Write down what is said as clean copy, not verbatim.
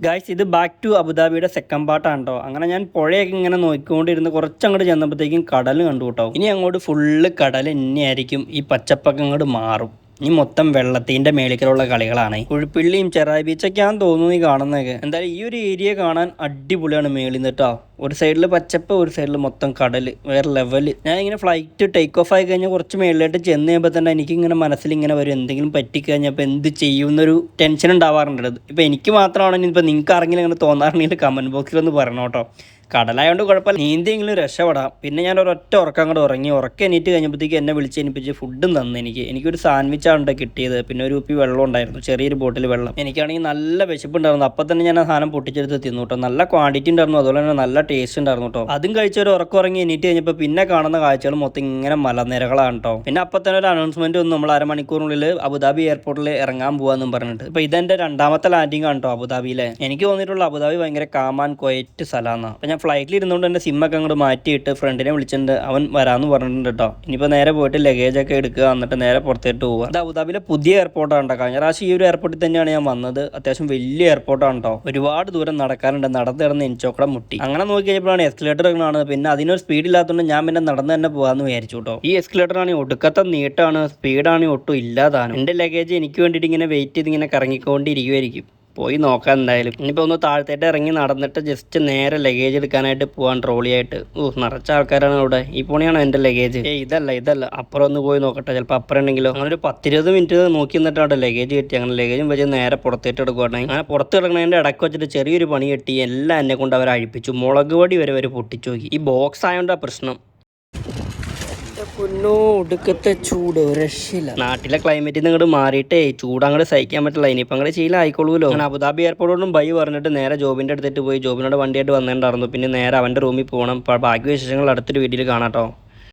Guys ഇത് back to അബുദാബിയുടെ second പാർട്ടാണ് കേട്ടോ. അങ്ങനെ ഞാൻ പുഴയൊക്കെ ഇങ്ങനെ നോക്കിക്കൊണ്ടിരുന്ന് കുറച്ചങ്ങോട്ട് ചെന്നപ്പോഴത്തേക്കും കടൽ കണ്ടു കേട്ടോ. ഇനി അങ്ങോട്ട് ഫുള്ള് കടൽ തന്നെയായിരിക്കും, ഈ പച്ചപ്പൊക്കെ അങ്ങോട്ട് മാറും. ഇനി മൊത്തം വെള്ളത്തിൻ്റെ മേളിക്കലുള്ള കളികളാണ്. കുഴിപ്പിള്ളിയും ചെറായി ബീച്ചൊക്കെയാണെന്ന് തോന്നുന്നു ഈ കാണുന്നതൊക്കെ. എന്തായാലും ഈ ഒരു ഏരിയ കാണാൻ അടിപൊളിയാണ് മേളിൽ നിന്ന് കേട്ടോ. ഒരു സൈഡിൽ പച്ചപ്പ്, ഒരു സൈഡിൽ മൊത്തം കടൽ, വേറെ ലെവൽ. ഞാൻ ഇങ്ങനെ ഫ്ലൈറ്റ് ടേക്ക് ഓഫ് ആയി കഴിഞ്ഞാൽ കുറച്ച് മേളിലോട്ട് ചെന്ന് കഴിയുമ്പോൾ തന്നെ എനിക്കിങ്ങനെ മനസ്സിൽ ഇങ്ങനെ വരും, എന്തെങ്കിലും പറ്റിക്കഴിഞ്ഞപ്പോൾ എന്ത് ചെയ്യുമെന്നൊരു ടെൻഷൻ ഉണ്ടാവാറുണ്ട്. ഇപ്പോൾ എനിക്ക് മാത്രമാണെങ്കിൽ ഇപ്പോൾ നിങ്ങൾക്ക് ആരെങ്കിലും അങ്ങനെ തോന്നാറുണ്ടെങ്കിൽ കമൻറ്റ് ബോക്സിലൊന്ന് പറയണം കേട്ടോ. കടലായതുകൊണ്ട് കുഴപ്പമില്ല, നീന്തിയെങ്കിലും രക്ഷപ്പെടാം. പിന്നെ ഞാൻ ഒരൊറ്റ ഉറക്കം അങ്ങോട്ട് ഉറങ്ങി. ഉറക്കം എണീറ്റ് കഴിഞ്ഞപ്പോഴത്തേക്ക് എന്നെ വിളിച്ച് എനിപ്പിച്ച് ഫുഡും തന്നു. എനിക്കൊരു സാൻഡ്വിച്ചാണ് കിട്ടിയത്. പിന്നെ ഒരു കുപ്പി വെള്ളം ഉണ്ടായിരുന്നു, ചെറിയൊരു ബോട്ടിൽ വെള്ളം. എനിക്കാണെങ്കിൽ നല്ല വിശപ്പുണ്ടായിരുന്നു. അപ്പം തന്നെ ഞാൻ ആ സാധനം പൊട്ടിച്ചെടുത്ത് തിന്നു കേട്ടോ. നല്ല ക്വാണ്ടിറ്റി ഉണ്ടായിരുന്നു, അതുപോലെ തന്നെ നല്ല ടേസ്റ്റ് ഉണ്ടായിരുന്നു കേട്ടോ. അതും കഴിച്ച ഒരു ഉറക്കം ഉറങ്ങി എണീറ്റ് കഴിഞ്ഞപ്പോൾ പിന്നെ കാണുന്ന കാഴ്ചകൾ മൊത്തം ഇങ്ങനെ മലനിരകളാണ് കേട്ടോ. പിന്നെ അപ്പം തന്നെ ഒരു അനൗൺസ്മെന്റ് വന്നു, നമ്മൾ അരമണിക്കൂറിനുള്ളിൽ അബുദാബി എയർപോർട്ടിൽ ഇറങ്ങാൻ പോകാമെന്നും പറഞ്ഞിട്ട്. ഇപ്പോൾ ഇതെൻ്റെ രണ്ടാമത്തെ ലാൻഡിങ് ആണ് കേട്ടോ അബുദാബിയിലെ. എനിക്ക് തോന്നിയിട്ടുള്ള അബുദാബി ഭയങ്കര കാമാൻ ക്വയറ്റ് സ്ഥലമാണ്. അപ്പം ഞാൻ ഫ്ലൈറ്റിൽ ഇരുന്നുകൊണ്ട് എൻ്റെ സിമ്മൊക്കെ അങ്ങോട്ട് മാറ്റിയിട്ട് ഫ്രണ്ടിനെ വിളിച്ചിട്ടുണ്ട്, അവൻ വരാമെന്ന് പറഞ്ഞിട്ടുണ്ട് കേട്ടോ. ഇനിയിപ്പോൾ നേരെ പോയിട്ട് ലഗേജൊക്കെ എടുക്കുക, എന്നിട്ട് നേരെ പുറത്തേട്ട് പോവുക. അത് അബുദാബിയിലെ പുതിയ എയർപോർട്ടാണ് കേട്ടോ. കഴിഞ്ഞ പ്രാവശ്യം ഈ ഒരു എയർപോർട്ടിൽ തന്നെയാണ് ഞാൻ വന്നത്. അത്യാവശ്യം വലിയ എയർപോർട്ടാണ് കേട്ടോ. ഒരുപാട് ദൂരം നടക്കാറുണ്ട്. നടന്ന് കിടന്ന് എനിച്ചോക്കട മുട്ടി. അങ്ങനെ നോക്കി കഴിഞ്ഞപ്പോഴാണ് എസ്കലേറ്റർ കാണുന്നത്. പിന്നെ അതിനൊരു സ്പീഡ് ഇല്ലാത്തതുകൊണ്ട് ഞാൻ പിന്നെ നടന്ന് തന്നെ പോകാമെന്ന് വിചാരിച്ചു കേട്ടോ. ഈ എസ്കലേറ്ററാണെങ്കിൽ ഒടുക്കത്തെ നീട്ടാണ്, സ്പീഡാണെങ്കിൽ ഒട്ടും ഇല്ലാതാണ്. എൻ്റെ ലഗേജ് എനിക്ക് വേണ്ടിയിട്ട് ഇങ്ങനെ വെയിറ്റ് ചെയ്ത് ഇങ്ങനെ കറങ്ങിക്കൊണ്ടിരിക്കുമായിരിക്കും. പോയി നോക്കാം എന്തായാലും. ഇനിയിപ്പോൾ ഒന്ന് താഴത്തേട്ട് ഇറങ്ങി നടന്നിട്ട് ജസ്റ്റ് നേരെ ലഗേജ് എടുക്കാനായിട്ട് പോകാൻ ട്രോളിയായിട്ട്. നിറച്ച ആൾക്കാരാണ് അവിടെ. ഈ പോണിയാണ് എൻ്റെ ലഗേജ്. ഇതല്ല അപ്പുറം ഒന്ന് പോയി നോക്കട്ടെ, ചിലപ്പോൾ അപ്പുറം ഉണ്ടെങ്കിലോ. അങ്ങനെ ഒരു 10-20 മിനിറ്റ് നോക്കി നിന്നിട്ടാണ് ലഗേജ് കിട്ടി. അങ്ങനെ ലഗേജും വെച്ച് നേരെ പുറത്തേട്ട് എടുക്കുകയാണെങ്കിൽ അങ്ങനെ പുറത്ത് കിടക്കുന്നതിൻ്റെ ഇടയ്ക്ക് വെച്ചിട്ട് ചെറിയൊരു പണി കിട്ടി. എല്ലാം എന്നെ കൊണ്ട് അവർ അഴിപ്പിച്ചു. മുളക് പൊടി വരെ പൊട്ടിച്ചു നോക്കി. ഈ ബോക്സ് ആയതുകൊണ്ടാണ് പ്രശ്നം. ഒടുക്കത്തെ ചൂട് രക്ഷയില്ല. നാട്ടിലെ ക്ലൈമറ്റിൽ നിന്ന് ഇങ്ങോട്ട് മാറിയിട്ടേ ചൂട് അങ്ങോട്ട് സഹിക്കാൻ പറ്റില്ല. ഇനിയിപ്പോൾ അങ്ങോട്ട് ശീലമായിക്കോളൂല്ലോ. അങ്ങനെ അബുദാബി എയർപോർട്ടോടും ബൈ പറഞ്ഞിട്ട് നേരെ ജോബിൻ്റെ അടുത്തേട്ട് പോയി. ജോബിനോട് വണ്ടിയായിട്ട് വന്നിട്ടുണ്ടായിരുന്നു. പിന്നെ നേരെ അവൻ്റെ റൂമിൽ പോകണം. ബാക്കി വിശേഷങ്ങൾ അടുത്തൊരു വീഡിയോയിൽ കാണാം കേട്ടോ.